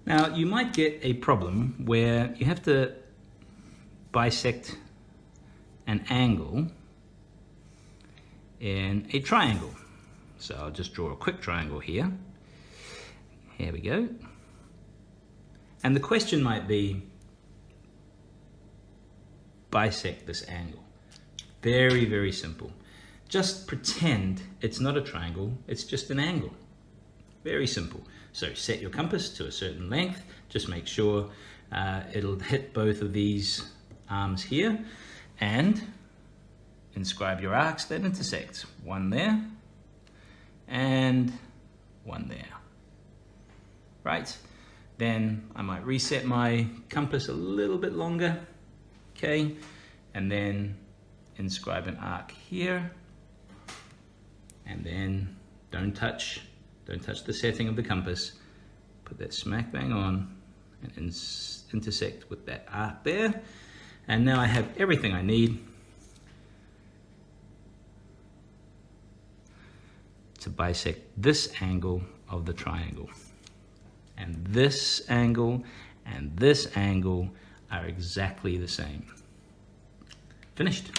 Now, you might get a problem where you have to bisect an angle in a triangle. So I'll just draw a quick triangle here. Here we go. And the question might be, bisect this angle. Very, very simple. Just pretend it's not a triangle, it's just an angle. Very simple. So set your compass to a certain length, just make sure it'll hit both of these arms here, and inscribe your arcs that intersect. One there, and one there. Right? Then I might reset my compass a little bit longer, okay? And then inscribe an arc here, and then don't touch the setting of the compass. Put that smack bang on and intersect with that arc there. And now I have everything I need to bisect this angle of the triangle. And this angle and this angle are exactly the same. Finished.